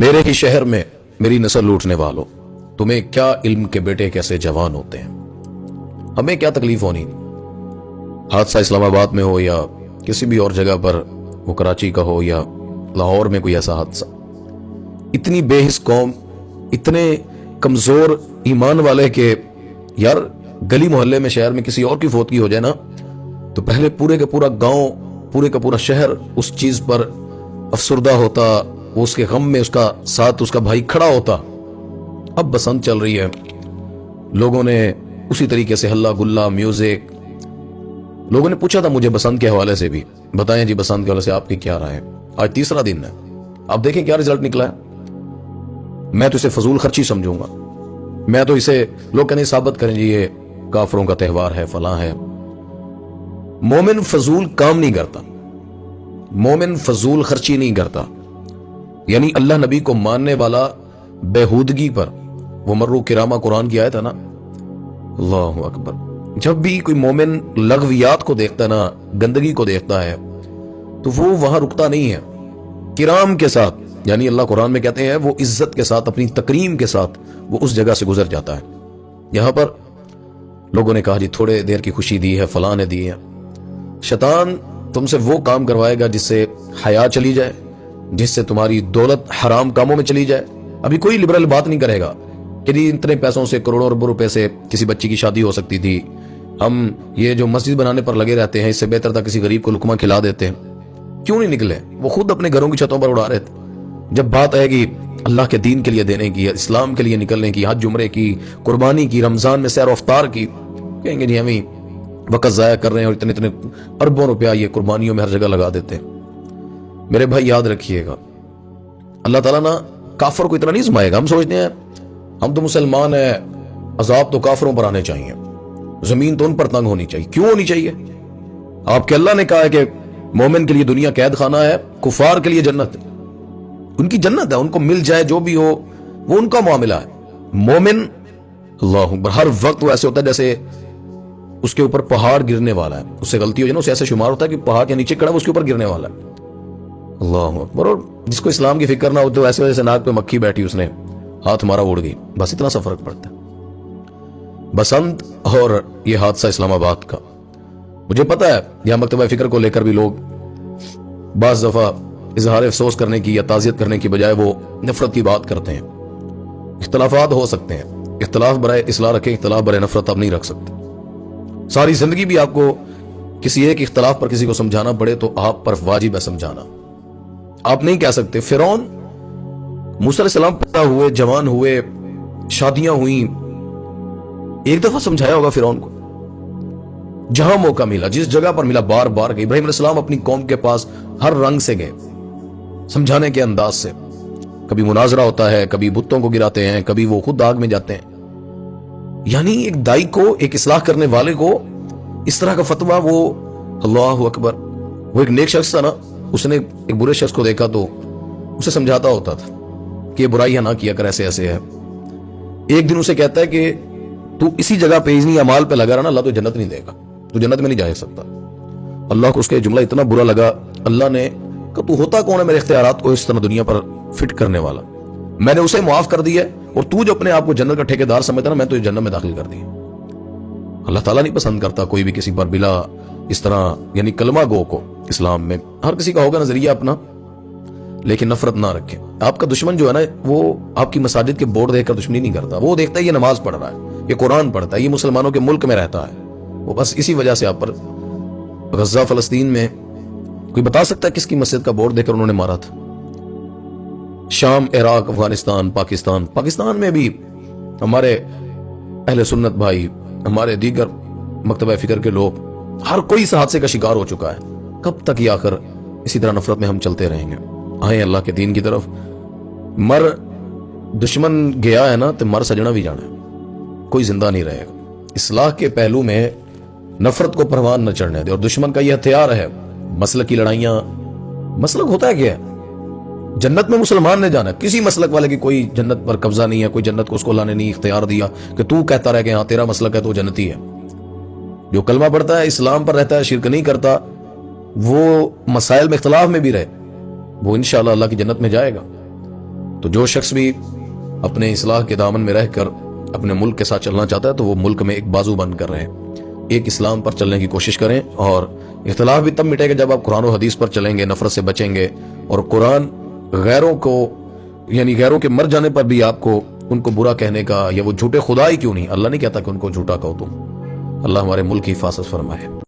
میرے ہی شہر میں میری نسل لوٹنے والوں، تمہیں کیا علم کے بیٹے کیسے جوان ہوتے ہیں؟ ہمیں کیا تکلیف ہونی؟ حادثہ اسلام آباد میں ہو یا کسی بھی اور جگہ پر، وہ کراچی کا ہو یا لاہور میں کوئی ایسا حادثہ، اتنی بے حس قوم، اتنے کمزور ایمان والے کہ یار گلی محلے میں شہر میں کسی اور کی فوتگی ہو جائے نا تو پہلے پورے کا پورا گاؤں، پورے کا پورا شہر اس چیز پر افسردہ ہوتا، وہ اس کے غم میں اس کا ساتھ اس کا بھائی کھڑا ہوتا۔ اب بسنت چل رہی ہے، لوگوں نے اسی طریقے سے ہلا گلا میوزک، لوگوں نے پوچھا تھا مجھے بسنت کے حوالے سے بھی، بتائیں جی بسنت کے حوالے سے آپ کی کیا رائے ہے؟ آج تیسرا دن ہے، آپ دیکھیں کیا رزلٹ نکلا ہے۔ میں تو اسے فضول خرچی سمجھوں گا، میں تو اسے لوگ کہنے ثابت کریں جی یہ کافروں کا تہوار ہے، فلاں ہے۔ مومن فضول کام نہیں کرتا، مومن فضول خرچی نہیں کرتا، یعنی اللہ نبی کو ماننے والا بےہودگی پر، وہ مرو کرامہ قرآن کی آیت ہے نا، اللہ اکبر، جب بھی کوئی مومن لغویات کو دیکھتا ہے نا، گندگی کو دیکھتا ہے تو وہ وہاں رکتا نہیں ہے، کرام کے ساتھ، یعنی اللہ قرآن میں کہتے ہیں وہ عزت کے ساتھ، اپنی تکریم کے ساتھ وہ اس جگہ سے گزر جاتا ہے۔ یہاں پر لوگوں نے کہا جی تھوڑے دیر کی خوشی دی ہے، فلاں نے دی ہے۔ شیطان تم سے وہ کام کروائے گا جس سے حیا چلی جائے، جس سے تمہاری دولت حرام کاموں میں چلی جائے۔ ابھی کوئی لبرل بات نہیں کرے گا کہ جی اتنے پیسوں سے، کروڑوں اربوں روپے سے کسی بچی کی شادی ہو سکتی تھی، ہم یہ جو مسجد بنانے پر لگے رہتے ہیں اس سے بہتر تھا کسی غریب کو لقمہ کھلا دیتے ہیں۔ کیوں نہیں نکلے؟ وہ خود اپنے گھروں کی چھتوں پر اڑا رہے تھے۔ جب بات آئے گی اللہ کے دین کے لیے دینے کی، اسلام کے لیے نکلنے کی، حج عمرے کی، قربانی کی، رمضان میں سیر و افطار کی، کہیں گے جی ہمیں وقت ضائع کر رہے ہیں اور اتنے اتنے اربوں روپیہ یہ قربانیوں میں ہر جگہ لگا دیتے ہیں۔ میرے بھائی یاد رکھیے گا، اللہ تعالیٰ نا کافر کو اتنا نہیں زمائے گا۔ ہم سوچتے ہیں ہم تو مسلمان ہیں، عذاب تو کافروں پر آنے چاہیے، زمین تو ان پر تنگ ہونی چاہیے۔ کیوں ہونی چاہیے؟ آپ کے اللہ نے کہا ہے کہ مومن کے لیے دنیا قید خانہ ہے، کفار کے لیے جنت، ان کی جنت ہے، ان کو مل جائے جو بھی ہو وہ ان کا معاملہ ہے۔ مومن اللہ اکبر ہر وقت وہ ایسے ہوتا ہے جیسے اس کے اوپر پہاڑ گرنے والا ہے، اس سے غلطی ہو جائے نا اسے ایسے شمار ہوتا ہے کہ پہاڑ کے نیچے کھڑا ہے، اس کے اوپر گرنے والا ہے۔ اللہ اکبر، اور جس کو اسلام کی فکر نہ ہو تو ایسے وجہ سے ناک پہ مکھی بیٹھی، اس نے ہاتھ مارا اڑ گئی، بس اتنا سا فرق پڑتا ہے۔ بسنت اور یہ حادثہ اسلام آباد کا، مجھے پتا ہے یہاں مکتبہ فکر کو لے کر بھی لوگ بعض دفعہ اظہار افسوس کرنے کی یا تعزیت کرنے کی بجائے وہ نفرت کی بات کرتے ہیں۔ اختلافات ہو سکتے ہیں، اختلاف برائے اصلاح رکھیں، اختلاف برائے نفرت آپ نہیں رکھ سکتے۔ ساری زندگی بھی آپ کو کسی ایک اختلاف پر کسی کو سمجھانا پڑے تو آپ پر واجب ہے سمجھانا۔ آپ نہیں کہہ سکتے فرعون، موسیٰ علیہ السلام پیدا ہوئے، جوان ہوئے، شادیاں ہوئیں، ایک دفعہ سمجھایا ہوگا فرعون کو؟ جہاں موقع ملا، جس جگہ پر ملا، بار بار گئے۔ ابراہیم علیہ السلام اپنی قوم کے پاس ہر رنگ سے گئے، سمجھانے کے انداز سے۔ کبھی مناظرہ ہوتا ہے، کبھی بتوں کو گراتے ہیں، کبھی وہ خود آگ میں جاتے ہیں۔ یعنی ایک دائی کو، ایک اصلاح کرنے والے کو اس طرح کا فتویٰ، وہ اللہ اکبر، وہ ایک نیک شخص تھا نا، اس نے ایک برے شخص کو دیکھا تو اسے سمجھاتا ہوتا تھا کہ یہ برائیاں نہ کیا کر، ایسے ایسے ہے۔ ایک دن اسے کہتا ہے کہ تو اسی جگہ پہ اتنی اعمال پہ لگا رہا نا، اللہ تو جنت نہیں دے گا، تو جنت میں نہیں جا سکتا۔ اللہ کو اس کے جملہ اتنا برا لگا، اللہ نے کہ تو ہوتا کون ہے میرے اختیارات کو اس طرح دنیا پر فٹ کرنے والا؟ میں نے اسے معاف کر دیا اور تو جو اپنے آپ کو جنت کا ٹھیکیدار سمجھتا نا، میں تو جنت میں داخل کر دیا۔ اللہ تعالیٰ نہیں پسند کرتا کوئی بھی کسی پر بلا اس طرح، یعنی کلمہ گو کو اسلام میں ہر کسی کا ہوگا نظریہ اپنا، لیکن نفرت نہ رکھیں۔ آپ کا دشمن جو ہے نا، وہ آپ کی مساجد کے بورڈ دیکھ کر دشمنی نہیں کرتا، وہ دیکھتا ہے یہ نماز پڑھ رہا ہے، یہ قرآن پڑھتا ہے، یہ مسلمانوں کے ملک میں رہتا ہے، وہ بس اسی وجہ سے آپ پر۔ غزہ فلسطین میں کوئی بتا سکتا ہے کس کی مسجد کا بورڈ دیکھ کر انہوں نے مارا تھا؟ شام، عراق، افغانستان، پاکستان میں بھی ہمارے اہل سنت بھائی، ہمارے دیگر مکتبہ فکر کے لوگ، ہر کوئی اس حادثے کا شکار ہو چکا ہے۔ کب تک یہ آخر اسی طرح نفرت میں ہم چلتے رہیں گے؟ آئیں اللہ کے دین کی طرف۔ مر دشمن گیا ہے نا تو مر سجنا بھی جانا ہے، کوئی زندہ نہیں رہے گا۔ اصلاح کے پہلو میں نفرت کو پروان نہ چڑھنے دے، اور دشمن کا یہ ہتھیار ہے مسلک کی لڑائیاں۔ مسلک ہوتا ہے کیا ہے؟ جنت میں مسلمان نے جانا ہے، کسی مسلک والے کی کوئی جنت پر قبضہ نہیں ہے، کوئی جنت کو اس کو لانے نہیں اختیار دیا کہ تو کہتا رہے کہ ہاں تیرا مسلک ہے تو جنتی ہے۔ جو کلمہ پڑھتا ہے، اسلام پر رہتا ہے، شرک نہیں کرتا، وہ مسائل میں اختلاف میں بھی رہے، وہ انشاءاللہ اللہ کی جنت میں جائے گا۔ تو جو شخص بھی اپنے اصلاح کے دامن میں رہ کر اپنے ملک کے ساتھ چلنا چاہتا ہے تو وہ ملک میں ایک بازو بند کر رہے ہیں، ایک اسلام پر چلنے کی کوشش کریں، اور اختلاف بھی تب مٹے گا جب آپ قرآن و حدیث پر چلیں گے، نفرت سے بچیں گے، اور قرآن غیروں کو، یعنی غیروں کے مر جانے پر بھی آپ کو ان کو برا کہنے کا، یا وہ جھوٹے خدا ہی کیوں نہیں، اللہ نہیں کہتا کہ ان کو جھوٹا کہو تم۔ اللہ ہمارے ملک کی حفاظت فرمائے۔